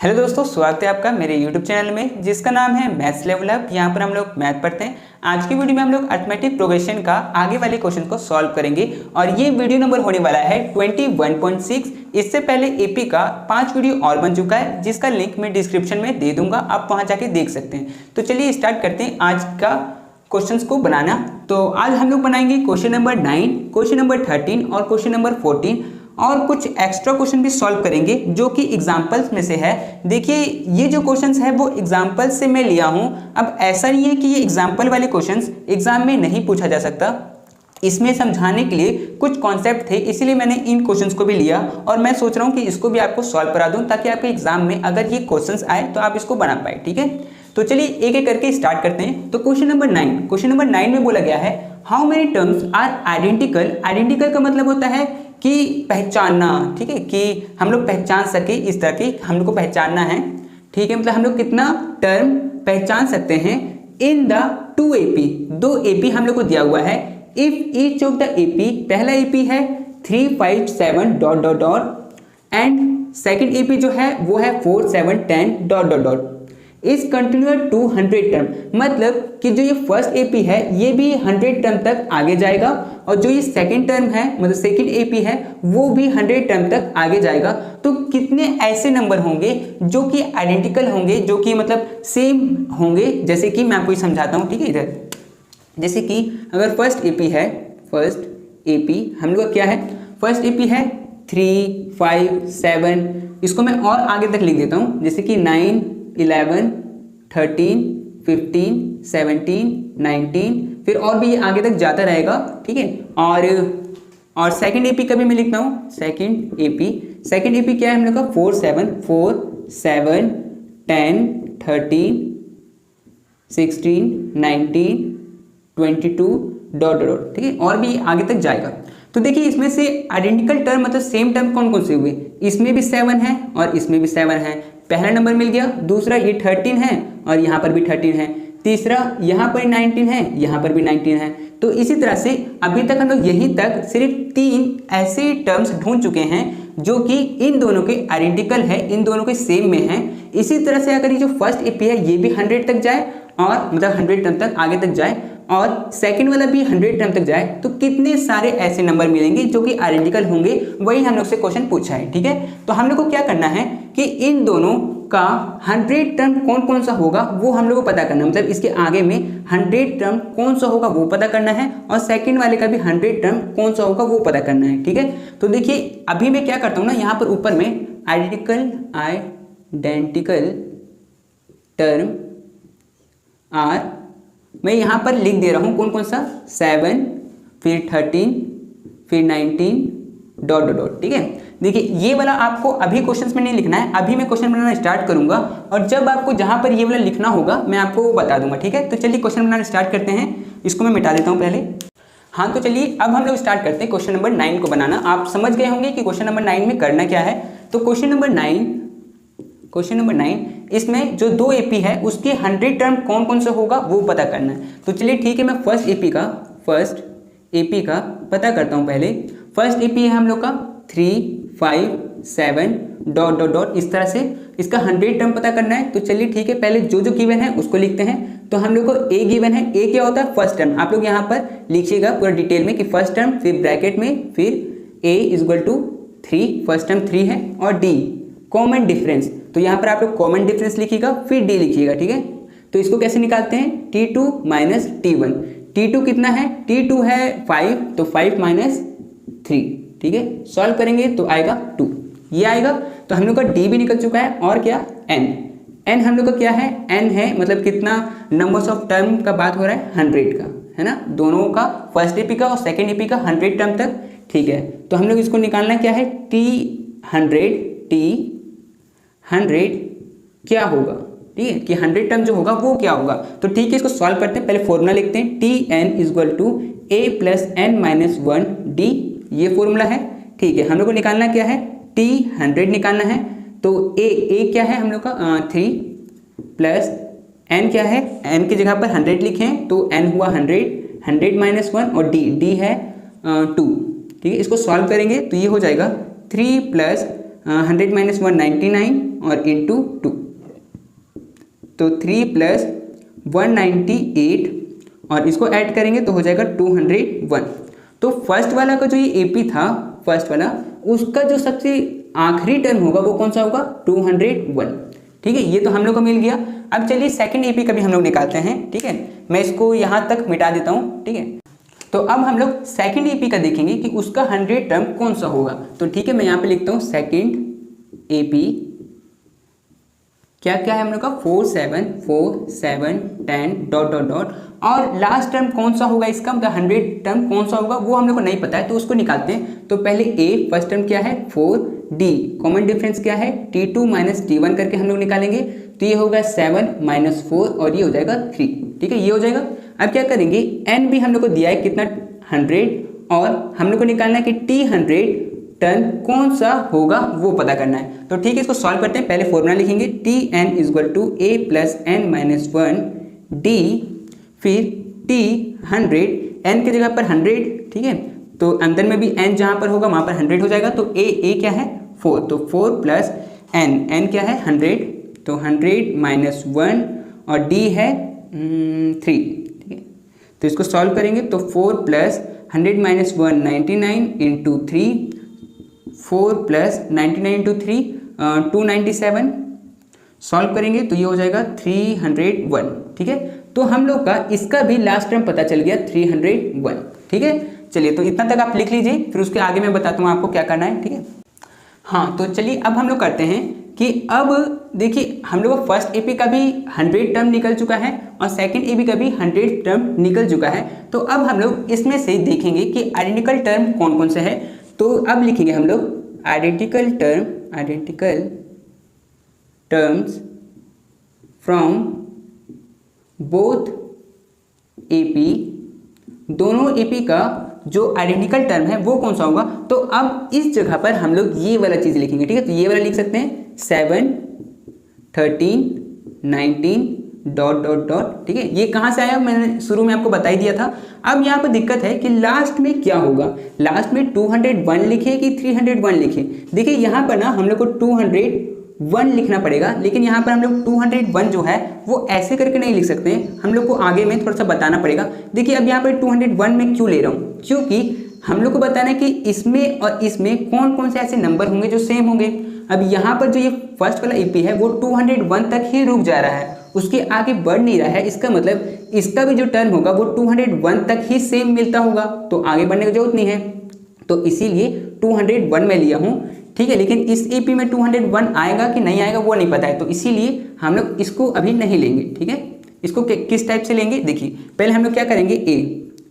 Hello दोस्तों, स्वागत है आपका मेरे YouTube चैनल में जिसका नाम है मैथ्स लेवल अप। यहाँ पर हम लोग मैथ पढ़ते हैं। आज की वीडियो में हम लोग अरिथमेटिक प्रोग्रेशन का आगे वाले क्वेश्चन को सॉल्व करेंगे और ये वीडियो नंबर होने वाला है 21.6। इससे पहले एपी का 5 वीडियो और बन चुका है जिसका लिंक मैं डिस्क्रिप्शन में दे दूंगा, आप वहाँ जाके देख सकते हैं। तो चलिए स्टार्ट करते हैं आज का क्वेश्चंस को बनाना। तो आज हम लोग बनाएंगे क्वेश्चन नंबर 9, क्वेश्चन नंबर 13 और क्वेश्चन नंबर 14 और कुछ एक्स्ट्रा क्वेश्चन भी सॉल्व करेंगे जो कि एग्जाम्पल्स में से है। देखिए ये जो क्वेश्चंस है वो एग्जाम्पल्स से मैं लिया हूँ। अब ऐसा नहीं है कि ये एग्जाम्पल वाले क्वेश्चंस एग्जाम में नहीं पूछा जा सकता, इसमें समझाने के लिए कुछ कॉन्सेप्ट थे, इसीलिए मैंने इन क्वेश्चंस को भी लिया और मैं सोच रहा हूँ कि इसको भी आपको सॉल्व करा दूँ ताकि आपके एग्जाम में अगर ये क्वेश्चंस आए तो आप इसको बना पाए। ठीक है, तो चलिए एक एक करके स्टार्ट करते हैं। तो क्वेश्चन नंबर 9 में बोला गया है how many terms are identical. Identical का मतलब होता है कि पहचानना, ठीक है, कि हम लोग पहचान सके, इस तरह की हम लोग को पहचानना है। ठीक है, मतलब हम लोग कितना टर्म पहचान सकते हैं इन द 2 AP। 2 AP हम लोग को दिया हुआ है। If each of the AP, पहला AP है 3, 5, 7 dot dot dot and second AP जो है वो है 4, 7, 10 dot dot dot is continued to 100 term. मतलब कि जो ये फर्स्ट AP है ये भी 100 टर्म तक आगे जाएगा और जो ये सेकंड टर्म है मतलब सेकंड AP है वो भी 100 टर्म तक आगे जाएगा। तो कितने ऐसे नंबर होंगे जो कि आइडेंटिकल होंगे, जो कि मतलब सेम होंगे। जैसे कि मैं आपको ये समझाता हूँ, ठीक है। इधर जैसे कि अगर फर्स्ट AP है, फर्स्ट AP हम लोग का क्या है, फर्स्ट AP है 3, 5, 7, इसको मैं और आगे तक लिख देता हूँ जैसे कि 9, 11, 13, 15, 17, 19, फिर और भी आगे तक जाता रहेगा। ठीक है, और सेकंड AP का भी मैं लिखता हूँ। सेकंड AP क्या है हम लोग का 4, 7, 10, 13, 16, 19, 22 डॉट डॉट। ठीक है, और भी आगे तक जाएगा। तो देखिए इसमें से आइडेंटिकल टर्म मतलब सेम टर्म कौन कौन से हुए, इसमें भी 7 है और इसमें भी 7 है। पहला नंबर मिल गया, दूसरा ये 13 है और यहाँ पर भी 13 है, तीसरा यहाँ पर 19 है, यहाँ पर भी 19 है। तो इसी तरह से अभी तक हम लोग यहीं तक सिर्फ 3 ऐसे टर्म्स ढूंढ चुके हैं जो कि इन दोनों के आइडेंटिकल है, इन दोनों के सेम में है। इसी तरह से अगर ये जो फर्स्ट AP है ये भी 100 तक जाए और मतलब 100 टर्म तक आगे तक जाए और सेकंड वाला भी 100 टर्म तक जाए तो कितने सारे ऐसे नंबर मिलेंगे जो कि आइडेंटिकल होंगे, वही हम लोग से क्वेश्चन पूछा है। ठीक है, तो हम लोग को क्या करना है कि इन दोनों का 100 टर्म कौन कौन सा होगा वो हम लोग को पता करना है। मतलब इसके आगे में 100 टर्म कौन सा होगा वो पता करना है और सेकंड वाले का भी 100 टर्म कौन सा होगा वो पता करना है। ठीक है, तो देखिए अभी मैं क्या करता हूँ ना, यहाँ पर ऊपर में आइडेंटिकल टर्म आर मैं यहाँ पर लिख दे रहा हूँ कौन कौन सा, 7, फिर 13, फिर 19 डॉट डॉट डॉट। ठीक है, देखिए ये वाला आपको अभी क्वेश्चंस में नहीं लिखना है, अभी मैं क्वेश्चन बनाना स्टार्ट करूंगा और जब आपको जहाँ पर ये वाला लिखना होगा मैं आपको वो बता दूंगा। ठीक है, तो चलिए क्वेश्चन बनाना स्टार्ट करते हैं। इसको मैं मिटा देता हूँ पहले। हाँ, तो चलिए अब हम लोग स्टार्ट करते हैं क्वेश्चन नंबर 9 को बनाना। आप समझ गए होंगे कि क्वेश्चन नंबर 9 में करना क्या है। तो क्वेश्चन नंबर 9 इसमें जो 2 AP है उसके 100 टर्म कौन कौन सा होगा वो पता करना है। तो चलिए ठीक है, मैं फर्स्ट AP का पता करता हूँ पहले। फर्स्ट AP है हम लोग का 3, 5, 7 डॉट डॉट डॉट, इस तरह से इसका 100 टर्म पता करना है। तो चलिए ठीक है, पहले जो गिवन है उसको लिखते हैं। तो हम लोग को A गिवन है। A क्या होता है, फर्स्ट टर्म। आप लोग यहाँ पर लिखिएगा पूरा डिटेल में कि फर्स्ट टर्म, फिर ब्रैकेट में, फिर A equal to 3, first term 3 है और D कॉमन डिफरेंस। तो यहाँ पर आप लोग कॉमन डिफरेंस लिखिएगा फिर D लिखिएगा। ठीक है, तो इसको कैसे निकालते हैं, T2 माइनस T1। T2 कितना है, T2 है 5, तो 5 माइनस 3। ठीक है, सॉल्व करेंगे तो आएगा 2, ये आएगा। तो हम लोग का D भी निकल चुका है और क्या, N हम लोग का क्या है, N है, मतलब कितना नंबर्स ऑफ टर्म का बात हो रहा है, 100 का, है ना, दोनों का, फर्स्ट AP का और सेकेंड AP का 100 टर्म तक। ठीक है, तो हम लोग इसको निकालना क्या है, T100 क्या होगा। ठीक है, कि 100 टर्म जो होगा वो क्या होगा। तो ठीक है, इसको सॉल्व करते हैं। पहले फॉर्मूला लिखते हैं, Tn equal to A plus n minus 1 D, ये फॉर्मूला है। ठीक है, हम लोग को निकालना क्या है, T100 निकालना है। तो A क्या है हम लोग का 3 प्लस n क्या है, n की जगह पर 100 लिखें तो n हुआ 100 माइनस 1 और D है 2। ठीक है, इसको सॉल्व करेंगे तो ये हो जाएगा 3 प्लस 100 माइनस 199 और इंटू 2, तो 3 प्लस 198 और इसको ऐड करेंगे तो हो जाएगा 201। तो फर्स्ट वाला का जो ये एपी था, फर्स्ट वाला, उसका जो सबसे आखिरी टर्म होगा वो कौन सा होगा, 201। ठीक है, ये तो हम लोग को मिल गया। अब चलिए सेकंड एपी का भी हम लोग निकालते हैं। ठीक है, मैं इसको यहाँ तक मिटा देता हूँ। ठीक है, तो अब हम लोग सेकंड एपी का देखेंगे कि उसका 100 टर्म कौन सा होगा। तो ठीक है, मैं यहाँ पे लिखता हूँ सेकंड एपी क्या क्या है हम लोग का, 4 7 4 7 10 डॉट डॉट डॉट, और लास्ट टर्म कौन सा होगा इसका, मतलब 100 टर्म कौन सा होगा वो हम लोग को नहीं पता है, तो उसको निकालते हैं। तो पहले ए फर्स्ट टर्म क्या है 4, डी कॉमन डिफरेंस क्या है T2 माइनस T1 करके हम लोग निकालेंगे, तो ये होगा 7 माइनस 4 और ये हो जाएगा 3। ठीक है, ये हो जाएगा। अब क्या करेंगे, एन भी हम लोग को दिया है कितना 100, और हम लोग को निकालना है कि T100 टर्म कौन सा होगा वो पता करना है। तो ठीक है, इसको सॉल्व करते हैं। पहले फॉर्मूला लिखेंगे Tn equal to a plus n minus 1 d, फिर T100 n की जगह पर 100। ठीक है, तो अंदर में भी n जहाँ पर होगा वहाँ पर 100 हो जाएगा। तो a क्या है 4, तो 4 प्लस n क्या है 100, तो 100 माइनस 1 और d है 3। ठीक है, तो इसको सॉल्व करेंगे तो 4 plus 100 minus 1 99 into 3, 4 plus 99 into 3 297, solve करेंगे तो ये हो जाएगा 301। ठीक है, तो हम लोग का इसका भी लास्ट टर्म पता चल गया 301। ठीक है, चलिए तो इतना तक आप लिख लीजिए, फिर उसके आगे मैं बताता हूँ आपको क्या करना है। ठीक है, हाँ, तो चलिए अब हम लोग करते हैं कि अब देखिए हम लोग का फर्स्ट एपी का भी 100 टर्म निकल चुका है और सेकंड एपी का भी 100 टर्म निकल चुका है। तो अब हम लोग इसमें से देखेंगे कि आइडेंटिकल टर्म कौन कौन से है। तो अब लिखेंगे हम लोग identical terms from both AP, दोनों एपी का जो आइडेंटिकल टर्म है वो कौन सा होगा। तो अब इस जगह पर हम लोग ये वाला चीज़ लिखेंगे। ठीक है, तो ये वाला लिख सकते हैं 7 13 19 डॉट डॉट डॉट। ठीक है, ये कहाँ से आया मैंने शुरू में आपको बता ही दिया था। अब यहाँ पर दिक्कत है कि लास्ट में क्या होगा, लास्ट में 201 लिखे कि 301 लिखे। देखिए यहाँ पर ना हम लोग को 201 लिखना पड़ेगा, लेकिन यहाँ पर हम लोग 201 जो है वो ऐसे करके नहीं लिख सकते हैं, हम लोग को आगे में थोड़ा सा बताना पड़ेगा। देखिए अब यहाँ पर 201 में क्यों ले रहा हूँ, क्योंकि हम लोग को बताना है कि इसमें और इसमें कौन कौन से ऐसे नंबर होंगे जो सेम होंगे। अब यहाँ पर जो ये फर्स्ट वाला एपी है वो 201 तक ही रुक जा रहा है, उसके आगे बढ़ नहीं रहा है। इसका मतलब इसका भी जो टर्म होगा वो 201 तक ही सेम मिलता होगा, तो आगे बढ़ने की जरूरत नहीं है। तो इसीलिए 201 में लिया हूँ। ठीक है, लेकिन इस एपी में 201 आएगा कि नहीं आएगा वो नहीं पता है, तो इसीलिए हम लोग इसको अभी नहीं लेंगे। ठीक है, इसको किस टाइप से लेंगे, देखिए पहले हम लोग क्या करेंगे,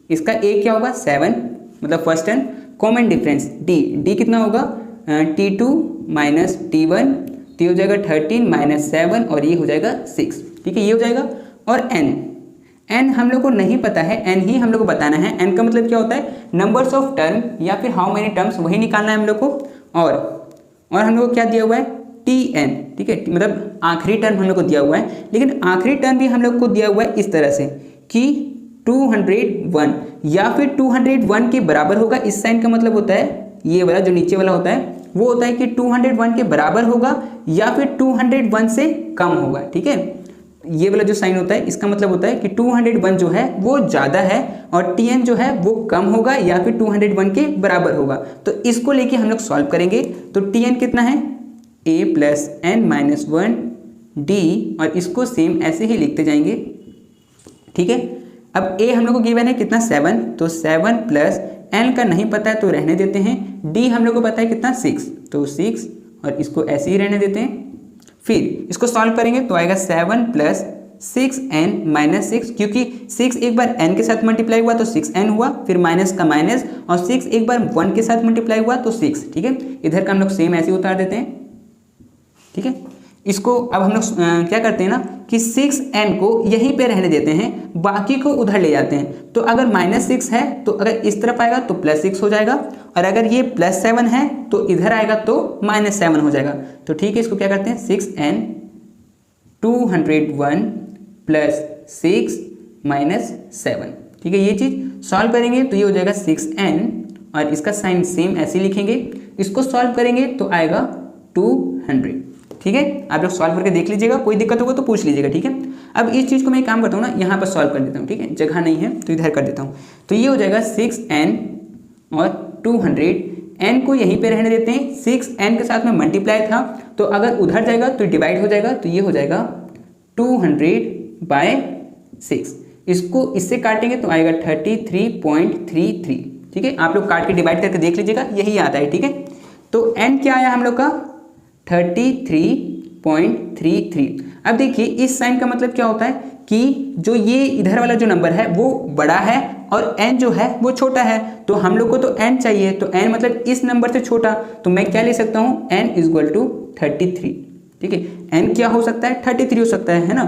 इसका ए क्या होगा 7, मतलब first term, common difference D कितना होगा T2 माइनस T1, तो ये हो जाएगा 13 माइनस 7 और ये हो जाएगा 6। ठीक है, ये हो जाएगा। और n हम लोग को नहीं पता है, n ही हम लोग को बताना है। n का मतलब क्या होता है, नंबर्स ऑफ टर्म या फिर हाउ मेनी टर्म्स, वही निकालना है हम लोग को। और हम लोग को क्या दिया हुआ है Tn। ठीक है, मतलब आखिरी टर्म हम लोग को दिया हुआ है, लेकिन आखिरी टर्म भी हम लोग को दिया हुआ है इस तरह से कि 201 या फिर 201 के बराबर होगा। इस साइन का मतलब होता है ये वाला जो नीचे वाला होता है वो होता है कि 201 के बराबर होगा या फिर 201 से कम होगा। ठीक है, ये वाला जो साइन होता है इसका मतलब होता है कि 201 जो है वो ज़्यादा है और Tn जो है वो कम होगा या फिर 201 के बराबर होगा। तो इसको लेके हम लोग सॉल्व करेंगे। तो Tn कितना है a plus n minus 1 d, और इसको सेम ऐसे ही लिखते जाएंगे। ठीक है, अब a हम लोग को गिवन है कितना 7, तो 7 प्लस n का नहीं पता है तो रहने देते हैं। d हम लोग को पता है कितना 6, तो 6 और इसको ऐसे ही रहने देते हैं। फिर इसको सॉल्व करेंगे तो आएगा 7 प्लस 6n माइनस 6, क्योंकि 6 एक बार n के साथ मल्टीप्लाई हुआ तो 6n हुआ, फिर माइनस का माइनस, और 6 एक बार 1 के साथ मल्टीप्लाई हुआ तो 6। ठीक है, इधर का हम लोग सेम ऐसे उतार देते हैं। ठीक है, इसको अब हम लोग क्या करते हैं ना कि 6n को यहीं पे रहने देते हैं, बाकी को उधर ले जाते हैं। तो अगर -6 है तो अगर इस तरफ आएगा तो +6 हो जाएगा, और अगर ये +7 है तो इधर आएगा तो -7 हो जाएगा। तो ठीक है, इसको क्या करते हैं 6n 201 प्लस 6 माइनस 7। ठीक है, ये चीज़ सॉल्व करेंगे तो ये हो जाएगा 6n, और इसका साइन सेम ऐसे लिखेंगे। इसको सॉल्व करेंगे तो आएगा 200। ठीक है, आप लोग सॉल्व करके देख लीजिएगा, कोई दिक्कत होगा तो पूछ लीजिएगा। ठीक है, अब इस चीज़ को मैं काम करता हूँ ना, यहाँ पर सॉल्व कर देता हूँ। ठीक है, जगह नहीं है तो इधर कर देता हूँ। तो ये हो जाएगा 6n और 200, n को यहीं पे रहने देते हैं, 6n के साथ में मल्टीप्लाई था तो अगर उधर जाएगा तो डिवाइड हो जाएगा, तो ये हो जाएगा 200/6। इसको इससे काटेंगे तो आएगा 33.33। ठीक है, आप लोग काट के डिवाइड करके देख लीजिएगा, यही आता है। ठीक है, तो n क्या आया हम लोग का 33.33। अब देखिए इस साइन का मतलब क्या होता है कि जो ये इधर वाला जो नंबर है वो बड़ा है और n जो है वो छोटा है, तो हम लोग को तो n चाहिए, तो n मतलब इस नंबर से छोटा, तो मैं क्या ले सकता हूँ n = 33। ठीक है, n क्या हो सकता है 33 हो सकता है ना,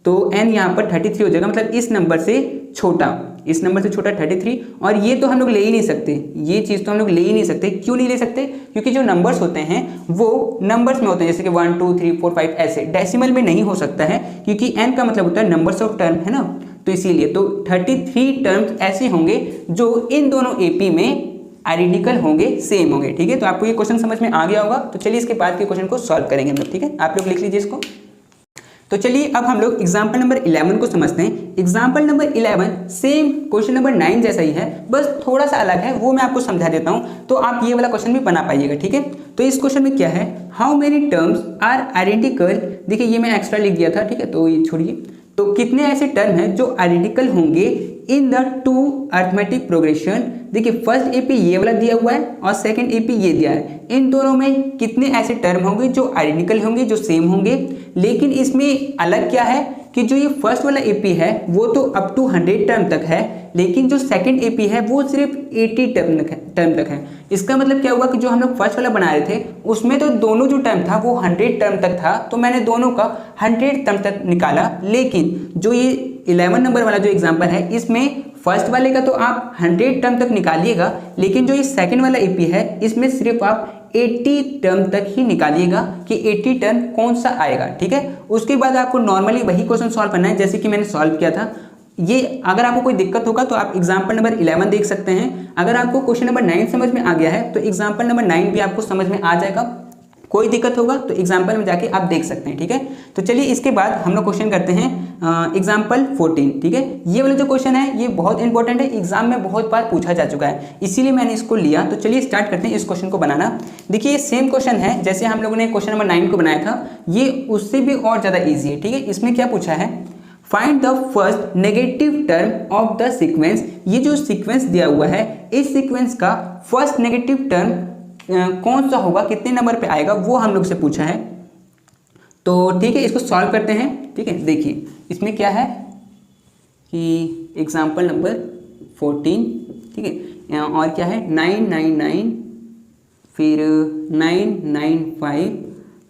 तो n यहाँ पर 33 हो जाएगा, मतलब इस नंबर से छोटा, इस नंबर से छोटा 33। और ये तो हम लोग ले ही नहीं सकते, ये चीज़ तो हम लोग ले ही नहीं सकते। क्यों नहीं ले सकते? क्योंकि जो नंबर्स होते हैं वो नंबर्स में होते हैं, जैसे कि 1 2 3 4 5 ऐसे, डेसिमल में नहीं हो सकता है, क्योंकि n का मतलब होता है नंबर्स ऑफ टर्म, है ना। तो इसीलिए तो 33 टर्म्स ऐसे होंगे जो इन दोनों AP में आइडेंटिकल होंगे, सेम होंगे। ठीक है, तो आपको ये क्वेश्चन समझ में आ गया होगा। तो चलिए इसके बाद के क्वेश्चन को सॉल्व करेंगे हम लोग। ठीक है, आप लोग लिख लीजिए इसको। तो चलिए अब हम लोग एग्जाम्पल नंबर 11 को समझते हैं। Example number 11 same question number 9 जैसा ही है, बस थोड़ा सा अलग है, वो मैं आपको समझा देता हूं, तो आप ये वाला क्वेश्चन भी बना पाइएगा। ठीक है, तो इस क्वेश्चन में क्या है, how many terms are identical. देखिए ये मैं एक्स्ट्रा लिख दिया था, ठीक है, तो ये छोड़िए। तो कितने ऐसे टर्म हैं जो आइडेंटिकल होंगे in the two arithmetic progression. देखिए फर्स्ट AP ये वाला दिया हुआ है और सेकंड AP ये दिया है, इन दोनों में कितने ऐसे टर्म होंगे जो आइडेंटिकल होंगे, जो सेम होंगे। लेकिन इसमें अलग क्या है कि जो ये फर्स्ट वाला AP है वो तो अप टू 100 टर्म तक है, लेकिन जो सेकंड AP है वो सिर्फ 80 टर्म तक है। इसका मतलब क्या हुआ कि जो हम लोग फर्स्ट वाला बना रहे थे उसमें तो दोनों जो टर्म था वो 100 टर्म तक था, तो मैंने दोनों का 100 टर्म तक निकाला। लेकिन जो ये 11 नंबर वाला जो एग्जाम्पल है इसमें फर्स्ट वाले का तो आप 100 टर्म तक निकालिएगा, लेकिन जो ये सेकंड वाला AP है इसमें सिर्फ आप 80 टर्म तक ही निकालिएगा कि 80 टर्म कौन सा आएगा। ठीक है, उसके बाद आपको नॉर्मली वही क्वेश्चन सॉल्व करना है जैसे कि मैंने सॉल्व किया था। ये अगर आपको कोई दिक्कत होगा तो आप एग्जाम्पल नंबर 11 देख सकते हैं। अगर आपको क्वेश्चन नंबर 9 समझ में आ गया है तो एग्जाम्पल नंबर 9 भी आपको समझ में आ जाएगा। कोई दिक्कत होगा तो एग्जाम्पल में जाके आप देख सकते हैं। ठीक है, तो चलिए इसके बाद हम लोग क्वेश्चन करते हैं एग्जाम्पल 14। ठीक है, ये वाला जो क्वेश्चन है ये बहुत इंपॉर्टेंट है, एग्जाम में बहुत बार पूछा जा चुका है, इसीलिए मैंने इसको लिया। तो चलिए स्टार्ट करते हैं इस क्वेश्चन को बनाना। देखिए ये सेम क्वेश्चन है जैसे हम लोगों ने क्वेश्चन नंबर 9 को बनाया था, ये उससे भी और ज़्यादा ईजी है। ठीक है, इसमें क्या पूछा है, find the first negative term of the sequence. ये जो सीक्वेंस दिया हुआ है इस सीक्वेंस का फर्स्ट नेगेटिव टर्म कौन सा होगा, कितने नंबर पे आएगा, वो हम लोग से पूछा है। तो ठीक है, इसको सॉल्व करते हैं। ठीक है, देखिए इसमें क्या है कि एग्जाम्पल नंबर 14, ठीक है, और क्या है 999, फिर 995,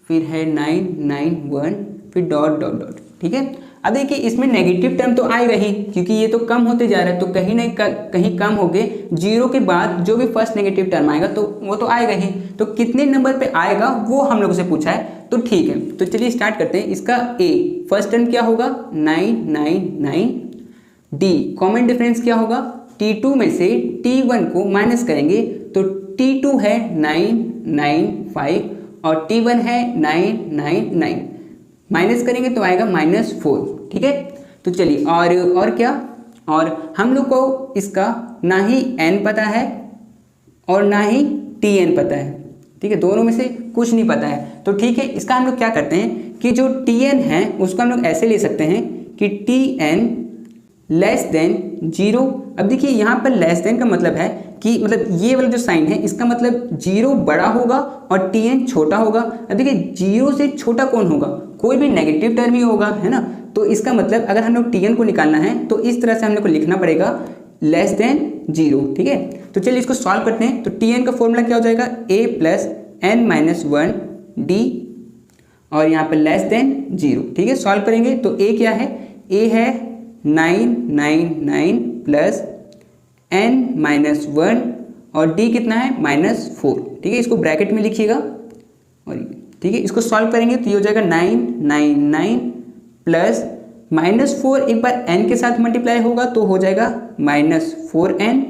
फिर है 991, फिर डॉट डॉट डॉट। ठीक है, अब देखिए इसमें नेगेटिव टर्म तो आएगा ही, क्योंकि ये तो कम होते जा रहा है, तो कहीं ना कहीं कम हो गए। जीरो के बाद जो भी फर्स्ट नेगेटिव टर्म आएगा तो वो तो आएगा ही, तो कितने नंबर पे आएगा वो हम लोगों से पूछा है। तो ठीक है, तो चलिए स्टार्ट करते हैं। इसका A फर्स्ट टर्म क्या होगा 999, D कॉमन डिफरेंस क्या होगा, T2 में से T1 को माइनस करेंगे तो T2 है 995 और T1 है 999, माइनस करेंगे तो आएगा -4। ठीक है, तो चलिए और क्या, और हम लोग को इसका ना ही n पता है और ना ही Tn पता है। ठीक है, दोनों में से कुछ नहीं पता है। तो ठीक है, इसका हम लोग क्या करते हैं कि जो Tn है उसको हम लोग ऐसे ले सकते हैं कि Tn लेस देन 0। अब देखिए यहाँ पर लेस देन का मतलब है कि मतलब ये वाला जो साइन है इसका मतलब 0 बड़ा होगा और Tn छोटा होगा। अब देखिए 0 से छोटा कौन होगा, कोई भी नेगेटिव टर्म ही होगा, है ना। तो इसका मतलब अगर हम लोग Tn को निकालना है तो इस तरह से हम लोग को लिखना पड़ेगा लेस देन 0। ठीक है, तो चलिए इसको सॉल्व करते हैं। तो Tn का फॉर्मूला क्या हो जाएगा a + n-1 d और यहाँ पर लेस देन 0। ठीक है, सॉल्व करेंगे तो a क्या है, a है 999 प्लस n-1 और d कितना है -4। ठीक है, इसको ब्रैकेट में लिखिएगा और ठीक है, इसको सॉल्व करेंगे तो ये हो जाएगा 999 प्लस -4, एक बार n के साथ मल्टीप्लाई होगा तो हो जाएगा -4n,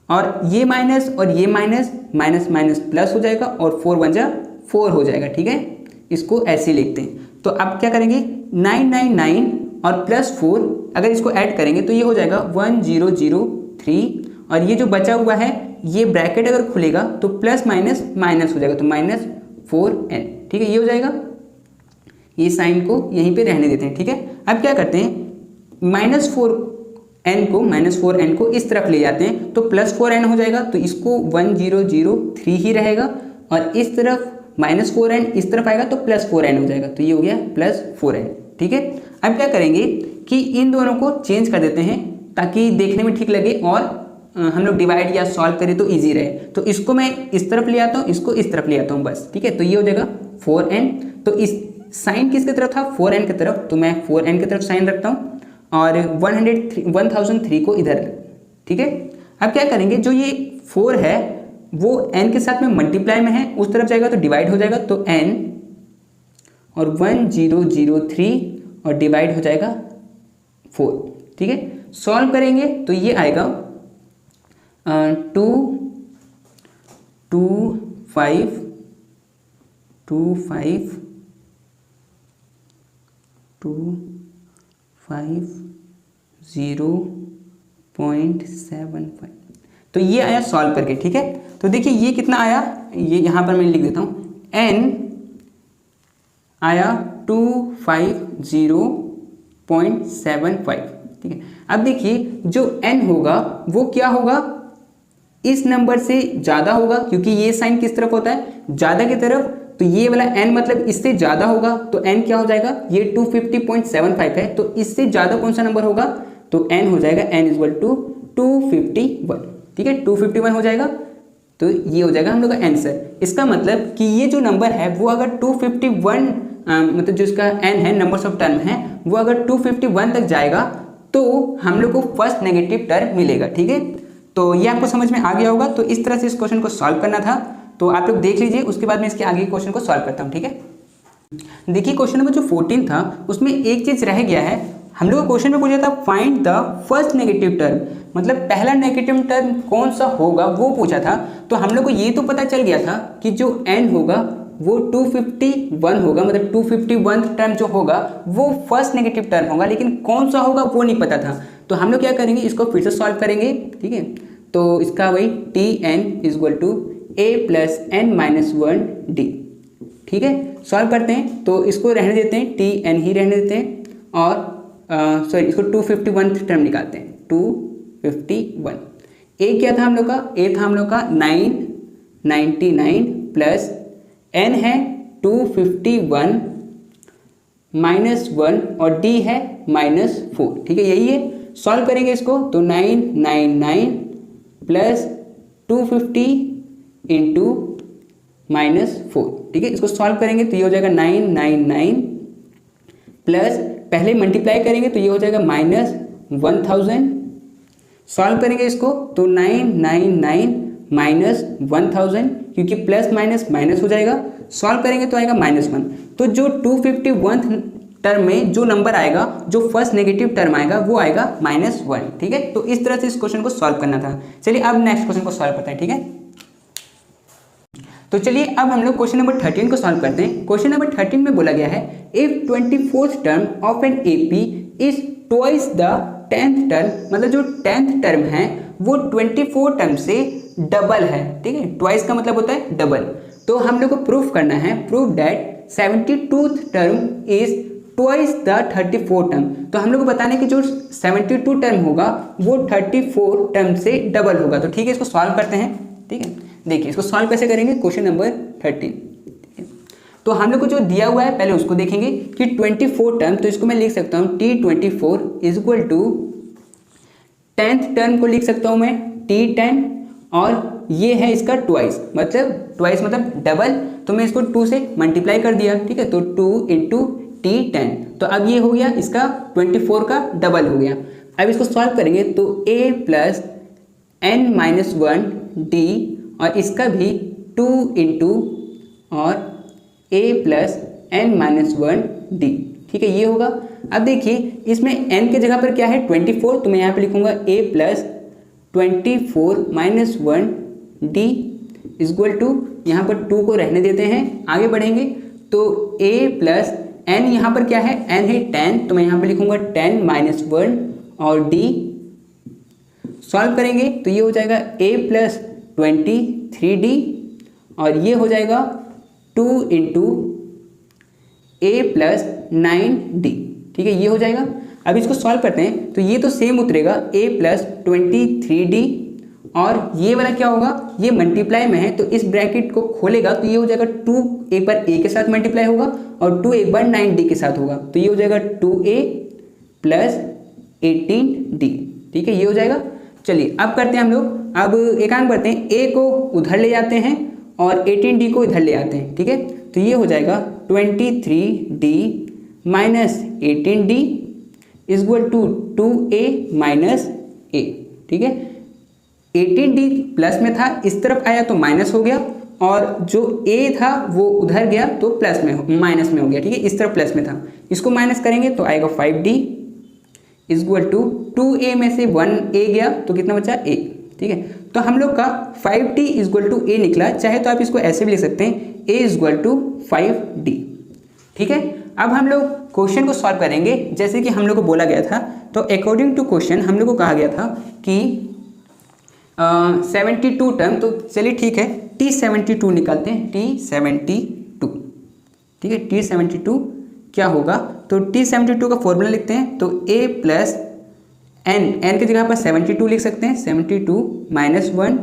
और ये माइनस और ये माइनस माइनस माइनस प्लस हो जाएगा और 4 × 1 = 4 हो जाएगा। ठीक है, इसको ऐसे लिखते हैं। तो अब क्या करेंगे, 999 और +4 अगर इसको ऐड करेंगे तो ये हो जाएगा 1003, और ये जो बचा हुआ है ये ब्रैकेट अगर खुलेगा तो प्लस माइनस माइनस हो जाएगा, तो -4n। ठीक है, ये हो जाएगा। ये साइन को यहीं पे रहने देते हैं। ठीक है, अब क्या करते हैं, -4n को इस तरफ ले जाते हैं तो +4n हो जाएगा, तो इसको 1003 ही रहेगा, और इस तरफ -4n इस तरफ आएगा तो +4n हो जाएगा, तो ये हो गया +4n। ठीक है, अब क्या करेंगे कि इन दोनों को चेंज कर देते हैं ताकि देखने में ठीक लगे और हम लोग डिवाइड या सॉल्व करें तो इजी रहे। तो इसको मैं इस तरफ ले आता हूँ, इसको इस तरफ ले आता हूँ बस। ठीक है, तो ये हो जाएगा 4n। तो इस साइन किसकी तरफ था, 4n की तरफ, तो मैं 4n की तरफ साइन रखता हूँ और 1003 को इधर। ठीक है, अब क्या करेंगे, जो ये 4 है वो n के साथ में मल्टीप्लाई में है, उस तरफ जाएगा तो डिवाइड हो जाएगा, तो n और 1003 और डिवाइड हो जाएगा 4। ठीक है, सॉल्व करेंगे तो ये आएगा 2 5 2 5 2 5 0.75। तो ये आया सॉल्व करके। ठीक है, तो देखिए ये कितना आया, ये यहाँ पर मैं लिख देता हूँ, n आया 250.75। ठीक है, अब देखिए जो n होगा वो क्या होगा, इस नंबर से ज़्यादा होगा, क्योंकि ये साइन किस तरफ होता है, ज़्यादा की तरफ, तो ये वाला n मतलब इससे ज़्यादा होगा, तो n क्या हो जाएगा, ये 250.75 है, तो इससे ज़्यादा कौन सा नंबर होगा, तो n हो जाएगा n = 251। ठीक है, 251 हो जाएगा, तो ये हो जाएगा हम लोग का आंसर। इसका मतलब कि ये जो नंबर है वो अगर 251 मतलब जो इसका n है, नंबर्स ऑफ टर्म है, वो अगर 251 तक जाएगा तो हम लोग को फर्स्ट नेगेटिव टर्म मिलेगा। ठीक है, तो ये आपको समझ में आ गया होगा। तो इस तरह से इस क्वेश्चन को सॉल्व करना था, तो आप लोग देख लीजिए, उसके बाद मैं इसके आगे क्वेश्चन को सॉल्व करता हूँ। ठीक है, देखिए क्वेश्चन नंबर जो 14 था उसमें एक चीज़ रह गया है। हम लोग क्वेश्चन में पूछा था find the first negative term, मतलब पहला नेगेटिव टर्म कौन सा होगा वो पूछा था। तो हम लोग को ये तो पता चल गया था कि जो n होगा वो 251 होगा, मतलब 251 टर्म जो होगा वो फर्स्ट नेगेटिव टर्म होगा, लेकिन कौन सा होगा वो नहीं पता था। तो हम लोग क्या करेंगे, इसको फिर से सॉल्व करेंगे। ठीक है, तो इसका वही Tn = a + n-1d। ठीक है, सॉल्व करते हैं, तो इसको रहने देते हैं, Tn ही रहने देते हैं, और सॉरी इसको 251 टर्म निकालते हैं, 251। a क्या था हम लोग का, a था हम लोग का 999 प्लस n है 251 -1 और d है -4। ठीक है, यही है। सॉल्व करेंगे इसको, तो 999 प्लस 250 इंटू -4। ठीक है, इसको सॉल्व करेंगे तो ये हो जाएगा 999 प्लस, पहले मल्टीप्लाई करेंगे तो ये हो जाएगा -1000। सॉल्व करेंगे इसको तो 999 -1000, क्योंकि प्लस माइनस माइनस हो जाएगा। सॉल्व करेंगे तो आएगा -1। तो जो 251 टर्म में जो नंबर आएगा, जो फर्स्ट नेगेटिव टर्म आएगा वो आएगा -1। ठीक है, तो इस तरह से इस क्वेश्चन को सॉल्व करना था। चलिए अब नेक्स्ट क्वेश्चन को सॉल्व करते हैं। ठीक है, तो चलिए अब हम लोग क्वेश्चन नंबर 13 को सॉल्व करते हैं। क्वेश्चन नंबर 13 में बोला गया है if 24th term of an AP is twice the 10th term, मतलब जो 10th टर्म है वो 24 टर्म से डबल है। ठीक है, ट्वाइस का मतलब होता है डबल। तो हम लोग को प्रूफ करना है, proof that 72th term is twice the 34 term. तो हम लोग को बताना है कि जो 72 टर्म होगा वो 34 टर्म से डबल होगा। तो ठीक है, इसको सॉल्व करते हैं। ठीक है, देखिए इसको सॉल्व कैसे करेंगे, क्वेश्चन नंबर 13। तो हम लोग को जो दिया हुआ है पहले उसको देखेंगे कि 24 टर्म, तो इसको मैं लिख सकता हूँ T24 = 10th टर्म को लिख सकता हूँ मैं T10, और ये है इसका ट्वाइस मतलब डबल, तो मैं इसको 2 से मल्टीप्लाई कर दिया। ठीक है, तो 2 × T10, तो अब ये हो गया इसका 24 का डबल हो गया। अब इसको सॉल्व करेंगे तो a + n-1d, और इसका भी 2 × और a + n-1d। ठीक है, ये होगा। अब देखिए इसमें n के जगह पर क्या है 24, तो मैं यहाँ पे लिखूंगा a + 24 - 1d = यहाँ पर 2 को रहने देते हैं, आगे बढ़ेंगे तो a प्लस n, यहाँ पर क्या है n है 10, तो मैं यहाँ पर लिखूंगा 10 माइनस 1 और d सॉल्व करेंगे तो ये हो जाएगा a प्लस 23d और ये हो जाएगा 2 इंटू a प्लस 9d। ठीक है, ये हो जाएगा। अब इसको सॉल्व करते हैं तो ये तो सेम उतरेगा a प्लस 23d और ये वाला क्या होगा, ये मल्टीप्लाई में है तो इस ब्रैकेट को खोलेगा तो ये हो जाएगा 2 एक बार a के साथ मल्टीप्लाई होगा और 2 एक बार 9d के साथ होगा तो ये हो जाएगा 2a प्लस 18d। ठीक है, ये हो जाएगा। चलिए अब करते हैं हम लोग, अब एक काम करते हैं, a को उधर ले जाते हैं और 18d को इधर ले आते हैं। ठीक है, तो ये हो जाएगा 23d minus 18d is equal to 2a minus a। ठीक है, 18d प्लस में था, इस तरफ आया तो माइनस हो गया और जो a था वो उधर गया तो प्लस में माइनस में हो गया। ठीक है, इस तरफ प्लस में था, इसको माइनस करेंगे तो आएगा 5d is equal to 2a में से 1a गया तो कितना बचा a। ठीक है, तो हम लोग का 5d is equal to a निकला, चाहे तो आप इसको ऐसे भी लिख सकते हैं a is equal to 5d। ठीक है, अब हम लोग क्वेश्चन को सॉल्व करेंगे जैसे कि हम लोग को बोला गया था। तो अकॉर्डिंग टू क्वेश्चन हम लोग को कहा गया था कि 72 टर्म, तो चलिए ठीक है T72 निकालते हैं, T72। ठीक है, T72 क्या होगा, तो T72 का फॉर्मूला लिखते हैं तो a प्लस n की जगह पर 72 लिख सकते हैं, 72 माइनस 1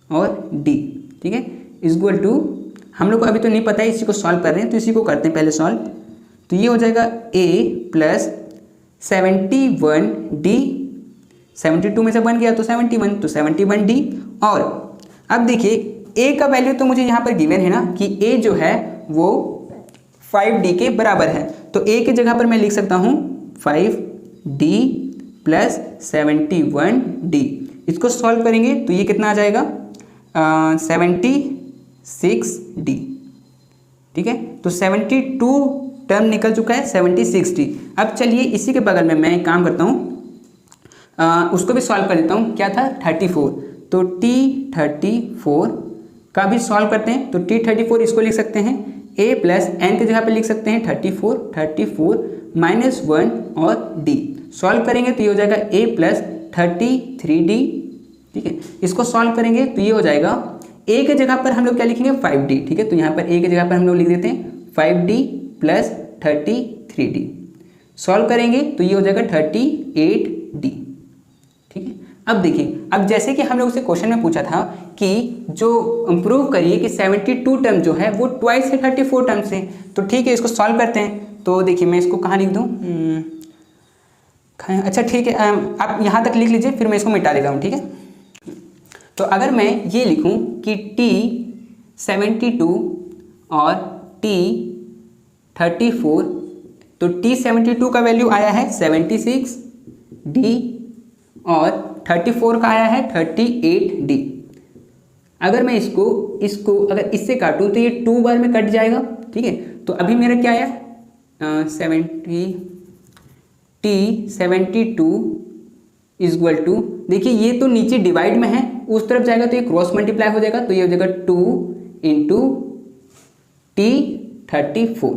और d। ठीक है, इज इक्वल टू, हम लोग को अभी तो नहीं पता है, इसी को सॉल्व कर रहे हैं तो इसी को करते हैं पहले सॉल्व। तो ये हो जाएगा a प्लस 71d, 72 में से 1 गया तो 71, तो 71d। और अब देखिए a का वैल्यू तो मुझे यहाँ पर गिवन है ना कि a जो है वो 5d के बराबर है, तो a की जगह पर मैं लिख सकता हूँ 5d प्लस 71d। इसको सॉल्व करेंगे तो ये कितना आ जाएगा 76d। ठीक है, तो 72 टर्म निकल चुका है, 76d। अब चलिए इसी के बगल में मैं एक काम करता हूँ, उसको भी सॉल्व कर लेता हूँ। क्या था 34, तो T34 का भी सॉल्व करते हैं। तो T34 इसको लिख सकते हैं a प्लस n की जगह पे लिख सकते हैं 34 माइनस 1 और d। सॉल्व करेंगे तो ये हो जाएगा a प्लस 33d। ठीक है, इसको सॉल्व करेंगे तो ये हो जाएगा a के जगह पर हम लोग क्या लिखेंगे 5d। ठीक है, तो यहाँ पर a की जगह पर हम लोग लिख देते हैं 5d प्लस 33d। सॉल्व करेंगे तो ये हो जाएगा 38d। ठीक है, अब देखिए, अब जैसे कि हम लोग से क्वेश्चन में पूछा था कि जो प्रूव करिए कि 72 टर्म जो है वो ट्वाइस है 34 टर्म से, तो ठीक है इसको सॉल्व करते हैं। तो देखिए मैं इसको कहाँ लिख दूँ, अच्छा ठीक है, आप यहाँ तक लिख लीजिए, फिर मैं इसको मिटा देता हूँ। ठीक है, तो अगर मैं ये लिखूँ कि T72 और T34, तो T72 का वैल्यू आया है 76d और 34 का आया है 38d। अगर मैं इसको अगर इससे काटूँ तो ये 2 बार में कट जाएगा। ठीक है, तो अभी मेरा क्या आया T72 इज इक्वल टू, देखिए ये तो नीचे डिवाइड में है, उस तरफ जाएगा तो ये क्रॉस मल्टीप्लाई हो जाएगा, तो ये हो जाएगा 2 इंटू T34।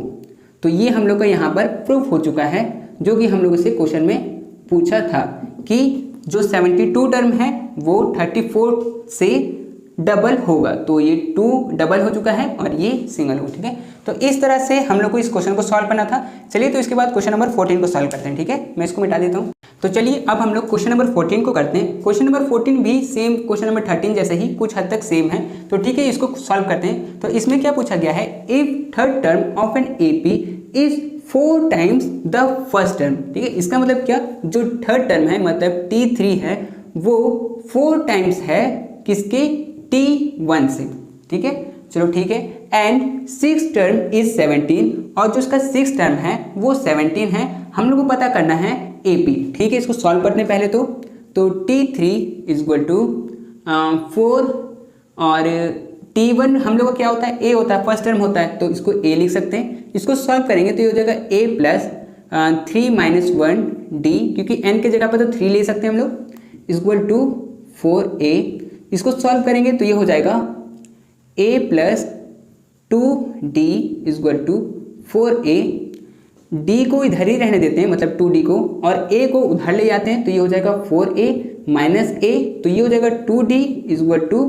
तो ये हम लोग का यहाँ पर प्रूफ हो चुका है, जो कि हम लोग से क्वेश्चन में पूछा था कि जो 72 टर्म है वो 34 से डबल होगा, तो ये 2 डबल हो चुका है और ये सिंगल हो। ठीक है, तो इस तरह से हम लोग को इस क्वेश्चन को सॉल्व करना था। चलिए तो इसके बाद क्वेश्चन नंबर 14 को सॉल्व करते हैं। ठीक है, मैं इसको मिटा देता हूँ। तो चलिए अब हम लोग क्वेश्चन नंबर 14 को करते हैं। क्वेश्चन नंबर 14 भी सेम क्वेश्चन नंबर 13 जैसे ही कुछ हद तक सेम है, तो ठीक है इसको सॉल्व करते हैं। तो इसमें क्या पूछा गया है, if third term of an AP is 4 times the first term. ठीक है, इसका मतलब क्या, जो थर्ड टर्म है मतलब T3 है वो 4 टाइम्स है किसके, T1 से। ठीक है, चलो ठीक है, एंड 6 टर्म इज 17, और जो इसका 6 टर्म है वो 17 है। हम लोग को पता करना है AP। ठीक है, इसको सॉल्व करने पहले तो T3 इज इक्वल टू 4 और T1 हम लोग का क्या होता है, A होता है, फर्स्ट टर्म होता है, तो इसको A लिख सकते हैं। इसको सॉल्व करेंगे तो ये हो जाएगा A प्लस 3 माइनस 1D, क्योंकि n के जगह पर तो 3 ले सकते हैं हम लोग, इज इक्वल टू 4A। इसको सॉल्व करेंगे तो ये हो जाएगा a plus 2d equal to 4a। d को इधर ही रहने देते हैं, मतलब 2d को, और a को उधर ले जाते हैं, तो ये हो जाएगा 4a माइनस a, तो ये हो जाएगा 2d इक्वल टू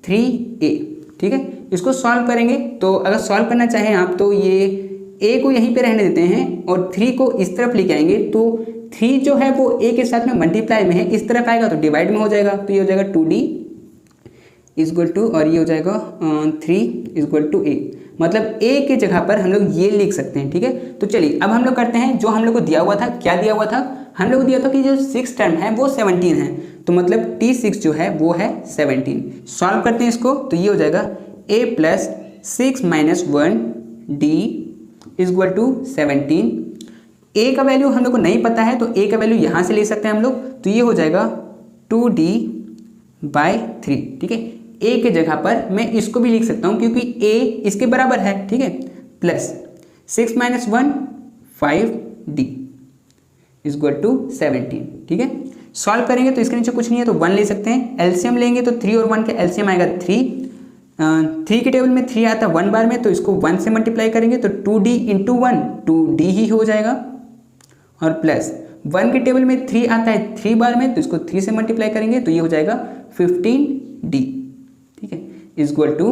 3a। ठीक है, इसको सॉल्व करेंगे तो अगर सॉल्व करना चाहें आप तो ये a को यहीं पे रहने देते हैं और 3 को इस तरफ लेके आएंगे, तो 3 जो है वो a के साथ में मल्टीप्लाई में है, इस तरफ आएगा तो डिवाइड में हो जाएगा, तो ये हो जाएगा 2d इक्वल टू, और ये हो जाएगा 3 इक्वल टू a, मतलब a के जगह पर हम लोग ये लिख सकते हैं। ठीक है, तो चलिए अब हम लोग करते हैं जो हम लोग को दिया हुआ था। क्या दिया हुआ था? हम लोग को दिया था कि जो 6 टर्म है वो 17 है, तो मतलब T6 जो है वो है 17। सॉल्व करते हैं इसको, तो ये हो जाएगा a plus 6 minus 1d equal to 17। a का वैल्यू हम लोग को नहीं पता है, तो a का वैल्यू यहाँ से ले सकते हैं हम लोग, तो ये हो जाएगा 2d बाई 3। ठीक है, a के जगह पर मैं इसको भी लिख सकता हूँ क्योंकि a इसके बराबर है। ठीक है, plus 6 minus 1 5d equal to 17। ठीक है, सॉल्व करेंगे तो इसके नीचे कुछ नहीं है तो 1 ले सकते हैं, एलसीएम लेंगे तो 3 और 1 का एलसीएम आएगा 3। 3 के टेबल में 3 आता है 1 बार में, तो इसको 1 से मल्टीप्लाई करेंगे तो 2d इंटू 1 2d ही हो जाएगा, और प्लस 1 के टेबल में 3 आता है 3 बार में, तो इसको 3 से मल्टीप्लाई करेंगे तो ये हो जाएगा 15d। ठीक है, इक्वल टू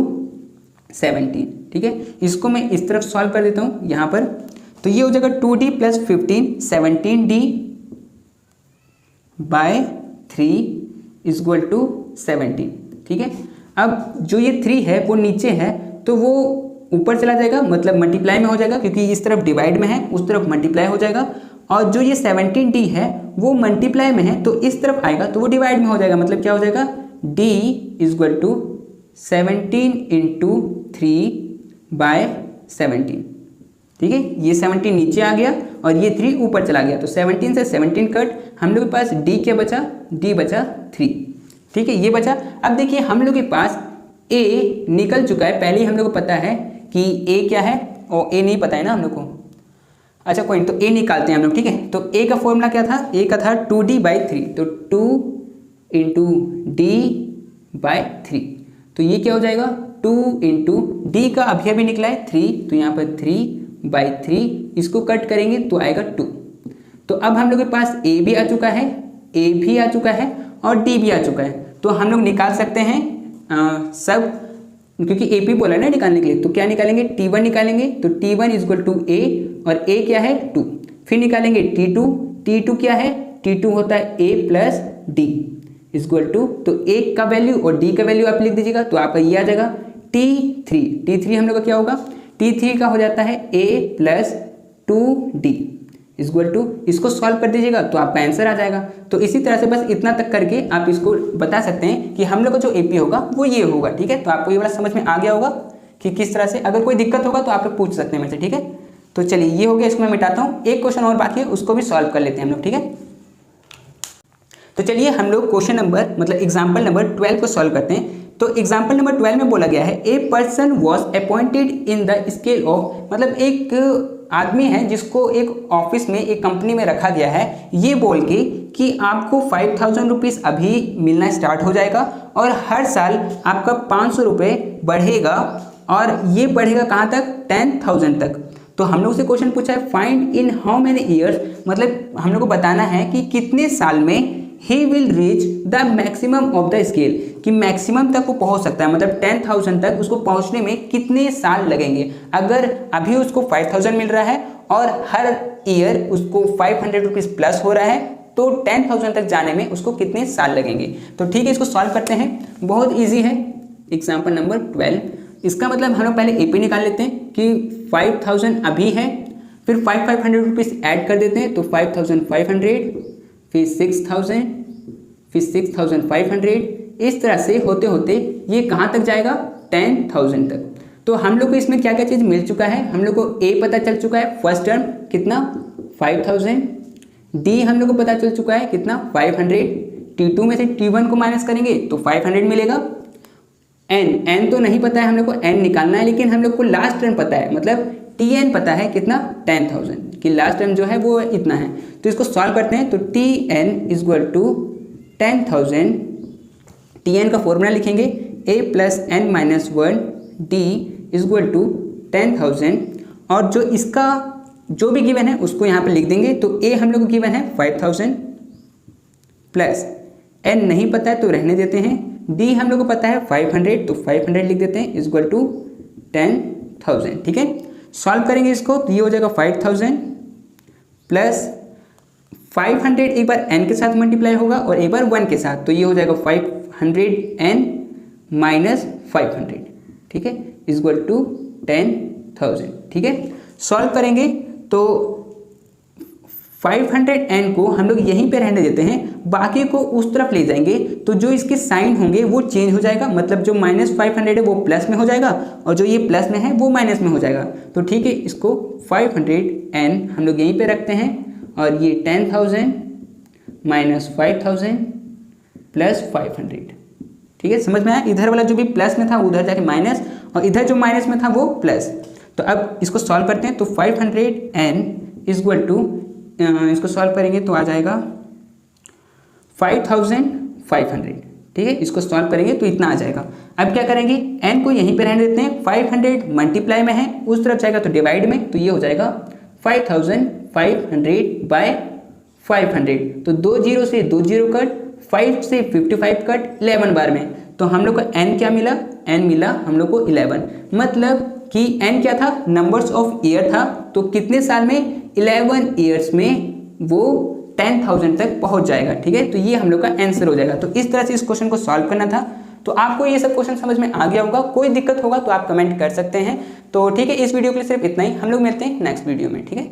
17। ठीक है, इसको मैं इस तरफ सॉल्व कर देता हूँ यहाँ पर, तो ये हो जाएगा 2d plus 15 17d bye 3 equal to 17। ठीक है, अब जो ये 3 है वो नीचे है तो वो ऊपर चला जाएगा, मतलब मल्टीप्लाई में हो जाएगा, क्योंकि इस तरफ डिवाइड में है उस तरफ मल्टीप्लाई हो जाएगा, और जो ये 17d है वो मल्टीप्लाई में है तो इस तरफ आएगा तो वो डिवाइड में हो जाएगा, मतलब क्या हो जाएगा d equal to 17 into 3 by 17। ठीक है, ये 17 नीचे आ गया और ये 3 ऊपर चला गया, तो 17 से 17 कट, हम लोग के पास d क्या बचा? d बचा 3। ठीक है, ये बचा। अब देखिए हम लोग के पास a निकल चुका है, पहले ही हम लोग को पता है कि a क्या है, और a नहीं पता है ना हम लोग को। अच्छा कोई नहीं, तो a निकालते हैं हम लोग। ठीक है, तो a का फॉर्मूला क्या था? a का था 2d बाई 3, तो 2 इंटू d बाई 3, तो ये क्या हो जाएगा 2 इंटू डी का अभी निकला है 3, तो यहाँ पर 3 बाई 3, इसको कट करेंगे तो आएगा 2। तो अब हम लोग के पास a भी आ चुका है, a भी आ चुका है और d भी आ चुका है, तो हम लोग निकाल सकते हैं सब, क्योंकि a p बोला ना निकालने के लिए, तो क्या निकालेंगे T1 निकालेंगे, तो T1 इक्वल टू a, और a क्या है 2, फिर निकालेंगे T2, T2 क्या है T2 होता है a plus d equal to, तो a का वैल्यू और d का वैल्यू आप लिख दीजिएगा तो आपका ये आ जाएगा T3 हम लोग का क्या होगा T3 का हो जाता है a plus 2d equal to, इसको सॉल्व कर दीजिएगा तो आपका आंसर आ जाएगा। तो इसी तरह से बस इतना तक करके आप इसको बता सकते हैं कि हम लोग का जो AP होगा वो ये होगा। ठीक है, तो आपको ये वाला समझ में आ गया होगा कि किस तरह से, अगर कोई दिक्कत होगा तो आप लोग पूछ सकते हैं मेरे से। ठीक है, तो चलिए ये हो गया, इसको मैं मिटाता हूँ, एक क्वेश्चन और बाकी है उसको भी सॉल्व कर लेते हैं हम लोग। ठीक है, तो चलिए हम लोग क्वेश्चन नंबर मतलब एग्जाम्पल नंबर 12 को सॉल्व करते हैं। तो एग्जाम्पल नंबर 12 में बोला गया है a person was appointed in the scale of, मतलब एक आदमी है जिसको एक ऑफिस में एक कंपनी में रखा गया है, ये बोल के कि आपको 5000 रुपीज़ अभी मिलना स्टार्ट हो जाएगा और हर साल आपका 500 रुपये बढ़ेगा, और ये बढ़ेगा कहाँ तक 10,000 तक। तो हम लोग से क्वेश्चन पूछा है find in how many years, मतलब हम लोग को बताना है कि कितने साल में he will reach the maximum of the scale, कि मैक्सिमम तक वो पहुंच सकता है, मतलब 10,000 तक उसको पहुंचने में कितने साल लगेंगे। अगर अभी उसको 5,000 मिल रहा है और हर ईयर उसको 500 रुपीज़ प्लस हो रहा है, तो 10,000 तक जाने में उसको कितने साल लगेंगे। तो ठीक है, इसको सॉल्व करते हैं, बहुत ईजी है। एग्जाम्पल नंबर 12, इसका मतलब हम लोग पहले AP निकाल लेते हैं कि 5,000 अभी है, फिर 500 रुपीज़ ऐड कर देते हैं तो 5,500, फिर 6,000, फिर 6,500, इस तरह से होते होते ये कहाँ तक जाएगा 10,000 तक। तो हम लोग को इसमें क्या क्या चीज़ मिल चुका है, हम लोग को A पता चल चुका है फर्स्ट टर्म कितना 5,000, D हम लोग को पता चल चुका है कितना 500, T2 में से T1 को माइनस करेंगे तो 500 मिलेगा, N तो नहीं पता है हम लोग को, N निकालना है, लेकिन हम लोग को लास्ट टर्म पता है, मतलब Tn पता है कितना 10,000, कि लास्ट टर्म जो है वो इतना है। तो इसको सॉल्व करते हैं तो Tn इक्वल टू 10,000, Tn का फॉर्मूला लिखेंगे a plus n minus 1 d is equal to 10,000 और जो इसका जो भी गिवन है उसको यहाँ पे लिख देंगे। तो ए हम लोग को गिवन है 5,000 प्लस एन नहीं पता है तो रहने देते हैं, डी हम लोग को पता है 500 तो 500 लिख देते हैं इज इक्वल टू 10,000। ठीक है, सॉल्व करेंगे इसको तो ये हो जाएगा 5,000 प्लस 500 एक बार n के साथ मल्टीप्लाई होगा और एक बार 1 के साथ, तो ये हो जाएगा 500n माइनस 500। ठीक है, इज इक्वल टू 10,000। ठीक है, सॉल्व करेंगे तो 500n को हम लोग यहीं पे रहने देते हैं, बाकी को उस तरफ ले जाएंगे तो जो इसके साइन होंगे वो चेंज हो जाएगा, मतलब जो -500 है वो प्लस में हो जाएगा और जो ये प्लस में है वो माइनस में हो जाएगा। तो ठीक है, इसको 500n हम लोग यहीं पे रखते हैं और ये 10,000 माइनस 5,000 प्लस 500। ठीक है, समझ में आया? इधर वाला जो भी प्लस में था उधर जाके माइनस और इधर जो माइनस में था वो प्लस। तो अब इसको सॉल्व करते हैं तो 500n इज इक्वल टू इसको सॉल्व करेंगे तो आ जाएगा 5,500। ठीक है, इसको सॉल्व करेंगे तो इतना आ जाएगा। अब क्या करेंगे, n को यहीं पे रहने देते हैं, 500 मल्टीप्लाई में है उस तरफ जाएगा तो डिवाइड में, तो ये हो जाएगा 5,500 बाय 500। तो 2 जीरो से 2 जीरो कट, 5 से 55 कट 11 बार में, तो हम लोग को n क्या मिला, n मिला हम लोग को 11। मतलब कि n क्या था, नंबर्स ऑफ ईयर था, तो कितने साल में 11 ईयर्स में वो 10,000 तक पहुंच जाएगा। ठीक है, तो ये हम लोग का आंसर हो जाएगा। तो इस तरह से इस क्वेश्चन को सॉल्व करना था। तो आपको ये सब क्वेश्चन समझ में आ गया होगा, कोई दिक्कत होगा तो आप कमेंट कर सकते हैं। तो ठीक है, इस वीडियो के लिए सिर्फ इतना ही, हम लोग मिलते हैं नेक्स्ट वीडियो में। ठीक है।